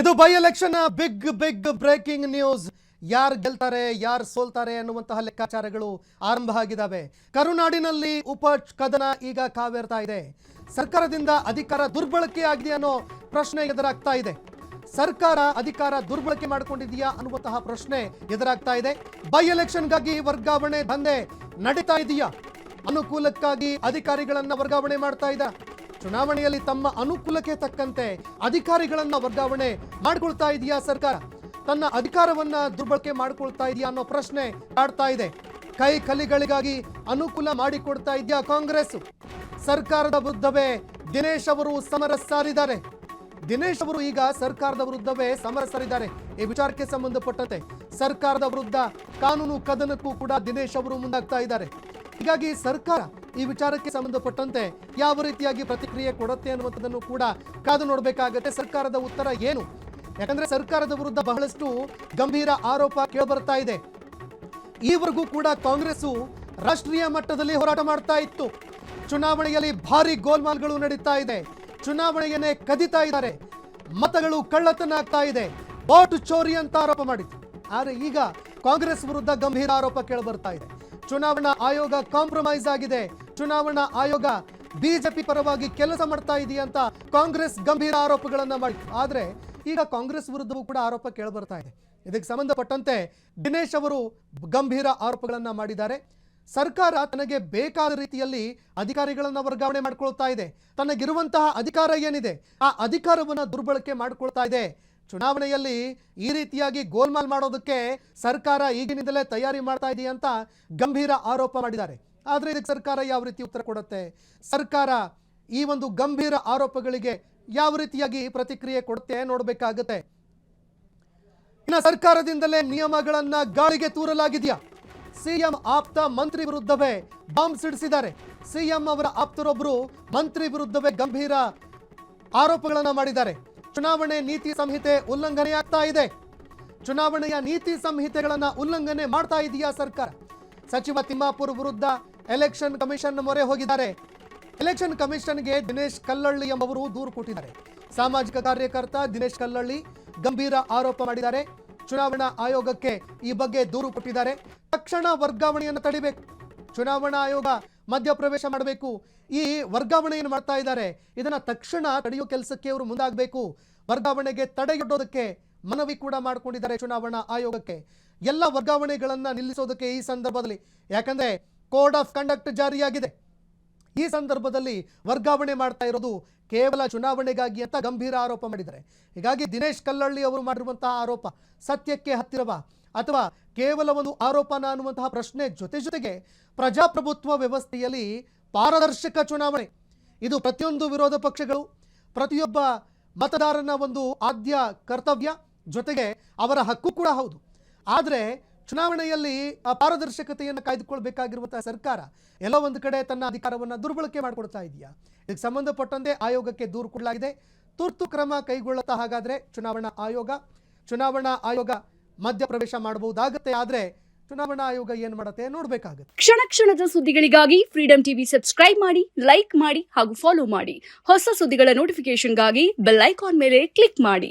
ಇದು by election big breaking news. ಯಾರು ಗೆಲ್ತಾರೆ ಯಾರು ಸೋಲ್ತಾರೆ ಅನ್ನುವಂತಹ ಲೆಕ್ಕಾಚಾರಗಳು ಆರಂಭ ಆಗಿದ್ದಾವೆ. ಕರುನಾಡಿನಲ್ಲಿ ಉಪ ಕದನ ಈಗ ಕಾವೇರ್ತಾ ಇದೆ. ಸರ್ಕಾರದಿಂದ ಅಧಿಕಾರ ದುರ್ಬಳಕೆ ಆಗಿದೆ ಅನ್ನೋ ಪ್ರಶ್ನೆ ಎದುರಾಗ್ತಾ ಇದೆ. ಸರ್ಕಾರ ಅಧಿಕಾರ ದುರ್ಬಳಕೆ ಮಾಡಿಕೊಂಡಿದೆಯಾ ಅನ್ನುವಂತಹ ಪ್ರಶ್ನೆ ಎದುರಾಗ್ತಾ ಇದೆ. ಬೈ ಎಲೆಕ್ಷನ್ಗಾಗಿ ವರ್ಗಾವಣೆ ದಂಧೆ ನಡೀತಾ ಇದೆಯಾ? ಅನುಕೂಲಕ್ಕಾಗಿ ಅಧಿಕಾರಿಗಳನ್ನ ವರ್ಗಾವಣೆ ಮಾಡ್ತಾ ಇದ್ದ. ಚುನಾವಣೆಯಲ್ಲಿ ತಮ್ಮ ಅನುಕೂಲಕ್ಕೆ ತಕ್ಕಂತೆ ಅಧಿಕಾರಿಗಳನ್ನ ವರ್ಗಾವಣೆ ಮಾಡಿಕೊಳ್ತಾ ಇದೆಯಾ ಸರ್ಕಾರ? ತನ್ನ ಅಧಿಕಾರವನ್ನ ದುರ್ಬಳಕೆ ಮಾಡಿಕೊಳ್ತಾ ಇದೆಯಾ ಅನ್ನೋ ಪ್ರಶ್ನೆ ಕಾಡ್ತಾ ಇದೆ. ಕೈ ಕಲಿಗಳಿಗಾಗಿ ಅನುಕೂಲ ಮಾಡಿಕೊಡ್ತಾ ಇದೆಯಾ ಕಾಂಗ್ರೆಸ್? ಸರ್ಕಾರದ ವಿರುದ್ಧವೇ ದಿನೇಶ್ ಅವರು ಸಮರ ಸಾರಿದ್ದಾರೆ. ದಿನೇಶ್ ಅವರು ಈಗ ಸರ್ಕಾರದ ವಿರುದ್ಧವೇ ಸಮರ ಸಾರಿದ್ದಾರೆ. ಈ ವಿಚಾರಕ್ಕೆ ಸಂಬಂಧಪಟ್ಟಂತೆ ಸರ್ಕಾರದ ವಿರುದ್ಧ ಕಾನೂನು ಕದನಕ್ಕೂ ಕೂಡ ದಿನೇಶ್ ಅವರು ಮುಂದಾಗ್ತಾ ಇದ್ದಾರೆ. ಹೀಗಾಗಿ ಸರ್ಕಾರ ಈ ವಿಚಾರಕ್ಕೆ ಸಂಬಂಧಪಟ್ಟಂತೆ ಯಾವ ರೀತಿಯಾಗಿ ಪ್ರತಿಕ್ರಿಯೆ ಕೊಡುತ್ತೆ ಅನ್ನುವಂಥದ್ದನ್ನು ಕೂಡ ಕಾದು ನೋಡಬೇಕಾಗುತ್ತೆ. ಸರ್ಕಾರದ ಉತ್ತರ ಏನು? ಯಾಕಂದ್ರೆ ಸರ್ಕಾರದ ವಿರುದ್ಧ ಬಹಳಷ್ಟು ಗಂಭೀರ ಆರೋಪ ಕೇಳಿಬರ್ತಾ ಇದೆ. ಈವರೆಗೂ ಕೂಡ ಕಾಂಗ್ರೆಸ್ ರಾಷ್ಟ್ರೀಯ ಮಟ್ಟದಲ್ಲಿ ಹೋರಾಟ ಮಾಡ್ತಾ ಇತ್ತು. ಚುನಾವಣೆಯಲ್ಲಿ ಭಾರಿ ಗೋಲ್ಮಾಲ್ಗಳು ನಡೀತಾ ಇದೆ. ಚುನಾವಣೆಯನ್ನೇ ಕದಿತಾ ಇದ್ದಾರೆ. ಮತಗಳು ಕಳ್ಳತನ ಆಗ್ತಾ ಇದೆ. ವೋಟ್ ಚೋರಿ ಅಂತ ಆರೋಪ ಮಾಡಿತ್ತು. ಆದರೆ ಈಗ ಕಾಂಗ್ರೆಸ್ ವಿರುದ್ಧ ಗಂಭೀರ ಆರೋಪ ಕೇಳಿಬರ್ತಾ ಇದೆ. ಚುನಾವಣಾ ಆಯೋಗ ಕಾಂಪ್ರಮೈಸ್ ಆಗಿದೆ. ಚುನಾವಣಾ ಆಯೋಗ ಬಿಜೆಪಿ ಪರವಾಗಿ ಕೆಲಸ ಮಾಡ್ತಾ ಇದೆಯಾ ಅಂತ ಕಾಂಗ್ರೆಸ್ ಗಂಭೀರ ಆರೋಪಗಳನ್ನ ಮಾಡಿತ್ತು. ಆದ್ರೆ ಈಗ ಕಾಂಗ್ರೆಸ್ ವಿರುದ್ಧವೂ ಕೂಡ ಆರೋಪ ಕೇಳಿಬರ್ತಾ ಇದೆ. ಇದಕ್ಕೆ ಸಂಬಂಧಪಟ್ಟಂತೆ ದಿನೇಶ್ ಅವರು ಗಂಭೀರ ಆರೋಪಗಳನ್ನ ಮಾಡಿದ್ದಾರೆ. ಸರ್ಕಾರ ತನಗೆ ಬೇಕಾದ ರೀತಿಯಲ್ಲಿ ಅಧಿಕಾರಿಗಳನ್ನ ವರ್ಗಾವಣೆ ಮಾಡ್ಕೊಳ್ತಾ ಇದೆ. ತನಗಿರುವಂತಹ ಅಧಿಕಾರ ಏನಿದೆ ಆ ಅಧಿಕಾರವನ್ನ ದುರ್ಬಳಕೆ ಮಾಡ್ಕೊಳ್ತಾ ಇದೆ. ಚುನಾವಣೆಯಲ್ಲಿ ಈ ರೀತಿಯಾಗಿ ಗೋಲ್ಮಾಲ್ ಮಾಡೋದಕ್ಕೆ ಸರ್ಕಾರ ಈಗಿನಿಂದಲೇ ತಯಾರಿ ಮಾಡ್ತಾ ಇದೆಯಾ ಅಂತ ಗಂಭೀರ ಆರೋಪ ಮಾಡಿದ್ದಾರೆ. ಆದರೆ ಇದಕ್ಕೆ ಸರ್ಕಾರ ಯಾವ ರೀತಿ ಉತ್ತರ ಕೊಡುತ್ತೆ? ಸರ್ಕಾರ ಈ ಒಂದು ಗಂಭೀರ ಆರೋಪಗಳಿಗೆ ಯಾವ ರೀತಿಯಾಗಿ ಪ್ರತಿಕ್ರಿಯೆ ಕೊಡುತ್ತೆ ನೋಡಬೇಕಾಗುತ್ತೆ. ಇನ್ನು ಸರ್ಕಾರದಿಂದಲೇ ನಿಯಮಗಳನ್ನ ಗಾಳಿಗೆ ತೂರಲಾಗಿದೆಯಾ? ಸಿಎಂ ಆಪ್ತ ಮಂತ್ರಿ ವಿರುದ್ಧವೇ ಬಾಂಬ್ ಸಿಡಿಸಿದ್ದಾರೆ. ಸಿಎಂ ಅವರ ಆಪ್ತರೊಬ್ಬರು ಮಂತ್ರಿ ವಿರುದ್ಧವೇ ಗಂಭೀರ ಆರೋಪಗಳನ್ನ ಮಾಡಿದ್ದಾರೆ. ಚುನಾವಣೆ ನೀತಿ ಸಂಹಿತೆ ಉಲ್ಲಂಘನೆ ಆಗ್ತಾ ಇದೆ. ಚುನಾವಣೆಯ ನೀತಿ ಸಂಹಿತೆಗಳನ್ನ ಉಲ್ಲಂಘನೆ ಮಾಡ್ತಾ ಇದೆಯಾ ಸರ್ಕಾರ? ಸಚಿವ ತಿಮ್ಮಾಪುರ್ ವಿರುದ್ಧ ಎಲೆಕ್ಷನ್ ಕಮಿಷನ್ ಮೊರೆ ಹೋಗಿದ್ದಾರೆ. ಎಲೆಕ್ಷನ್ ಕಮಿಷನ್ಗೆ ದಿನೇಶ್ ಕಲ್ಲಳ್ಳಿ ಎಂಬವರು ದೂರು ಕೊಟ್ಟಿದ್ದಾರೆ. ಸಾಮಾಜಿಕ ಕಾರ್ಯಕರ್ತ ದಿನೇಶ್ ಕಲ್ಲಳ್ಳಿ ಗಂಭೀರ ಆರೋಪ ಮಾಡಿದ್ದಾರೆ. ಚುನಾವಣಾ ಆಯೋಗಕ್ಕೆ ಈ ಬಗ್ಗೆ ದೂರು ಕೊಟ್ಟಿದ್ದಾರೆ. ತಕ್ಷಣ ವರ್ಗಾವಣೆಯನ್ನು ತಡಿಬೇಕು. ಚುನಾವಣಾ ಆಯೋಗ ಮಧ್ಯಪ್ರವೇಶ ಮಾಡಬೇಕು. ಈ ವರ್ಗಾವಣೆಯನ್ನು ಮಾಡ್ತಾ ಇದ್ದಾರೆ. ಇದನ್ನ ತಕ್ಷಣ ತಡೆಯೋ ಕೆಲಸಕ್ಕೆ ಅವರು ಮುಂದಾಗಬೇಕು. ವರ್ಗಾವಣೆಗೆ ತಡೆಗಟ್ಟೋದಕ್ಕೆ ಮನವಿ ಕೂಡ ಮಾಡಿಕೊಂಡಿದ್ದಾರೆ ಚುನಾವಣಾ ಆಯೋಗಕ್ಕೆ. ಎಲ್ಲ ವರ್ಗಾವಣೆಗಳನ್ನ ನಿಲ್ಲಿಸೋದಕ್ಕೆ ಈ ಸಂದರ್ಭದಲ್ಲಿ, ಯಾಕಂದ್ರೆ ಕೋಡ್ ಆಫ್ ಕಂಡಕ್ಟ್ ಜಾರಿಯಾಗಿದೆ. ಈ ಸಂದರ್ಭದಲ್ಲಿ ವರ್ಗಾವಣೆ ಮಾಡ್ತಾ ಇರೋದು ಕೇವಲ ಚುನಾವಣೆಗಾಗಿ ಅಂತ ಗಂಭೀರ ಆರೋಪ ಮಾಡಿದ್ದಾರೆ. ಹೀಗಾಗಿ ದಿನೇಶ್ ಕಲ್ಲಳ್ಳಿ ಅವರು ಮಾಡಿರುವಂತಹ ಆರೋಪ ಸತ್ಯಕ್ಕೆ ಹತ್ತಿರವಾ ಅಥವಾ ಕೇವಲ ಒಂದು ಆರೋಪನ ಅನ್ನುವಂತಹ ಪ್ರಶ್ನೆ ಜೊತೆಗೆ ಪ್ರಜಾಪ್ರಭುತ್ವ ವ್ಯವಸ್ಥೆಯಲ್ಲಿ ಪಾರದರ್ಶಕ ಚುನಾವಣೆ ಇದು ಪ್ರತಿಯೊಂದು ವಿರೋಧ ಪಕ್ಷಗಳು, ಪ್ರತಿಯೊಬ್ಬ ಮತದಾರನ ಒಂದು ಆದ್ಯ ಕರ್ತವ್ಯ, ಜೊತೆಗೆ ಅವರ ಹಕ್ಕು ಕೂಡ ಹೌದು. ಆದರೆ ಚುನಾವಣೆಯಲ್ಲಿ ಆ ಪಾರದರ್ಶಕತೆಯನ್ನು ಕಾಯ್ದುಕೊಳ್ಬೇಕಾಗಿರುವಂತಹ ಸರ್ಕಾರ ಎಲ್ಲ ಒಂದು ಕಡೆ ತನ್ನ ಅಧಿಕಾರವನ್ನು ದುರ್ಬಳಕೆ ಮಾಡಿಕೊಡ್ತಾ ಇದೆಯಾ? ಇದಕ್ಕೆ ಸಂಬಂಧಪಟ್ಟಂತೆ ಆಯೋಗಕ್ಕೆ ದೂರು ಕೊಡಲಾಗಿದೆ. ತುರ್ತು ಕ್ರಮ ಕೈಗೊಳ್ಳುತ್ತಾ ಹಾಗಾದ್ರೆ ಚುನಾವಣಾ ಆಯೋಗ ಮಧ್ಯಪ್ರವೇಶ ಮಾಡಬಹುದಾಗುತ್ತೆ. ಆದ್ರೆ ಚುನಾವಣಾ ಆಯೋಗ ಏನ್ ಮಾಡುತ್ತೆ ನೋಡ್ಬೇಕಾಗುತ್ತೆ. ಕ್ಷಣ ಕ್ಷಣದ ಸುದ್ದಿಗಳಿಗಾಗಿ ಫ್ರೀಡಂ ಟಿವಿ ಸಬ್ಸ್ಕ್ರೈಬ್ ಮಾಡಿ, ಲೈಕ್ ಮಾಡಿ ಹಾಗೂ ಫಾಲೋ ಮಾಡಿ. ಹೊಸ ಸುದ್ದಿಗಳ ನೋಟಿಫಿಕೇಶನ್ಗಾಗಿ ಬೆಲ್ ಐಕಾನ್ ಮೇಲೆ ಕ್ಲಿಕ್ ಮಾಡಿ.